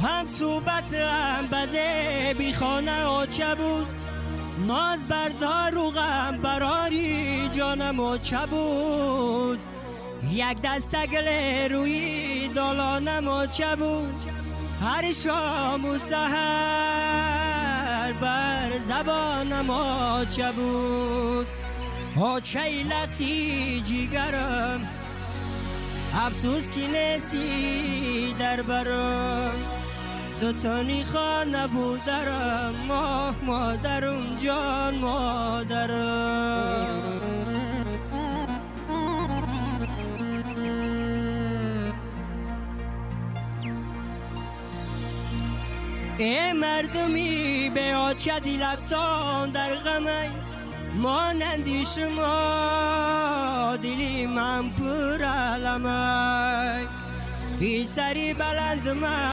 هم صحبت هم بزه بی خانه آچه بود، ناز بردار و غم براری جانم آچه بود. یک دسته گل روی دالانم آچه بود، هر شام و سحر بر زبانم آچه بود. آچه لفتی جیگرم افسوس کی نیستی در برم، ستانی خانه بودرم ماه مادرم جان مادرم. ای مردمی به آچه دیلفتان در غمی، مانندی شما دلی من پر علمی، بی سری بلند من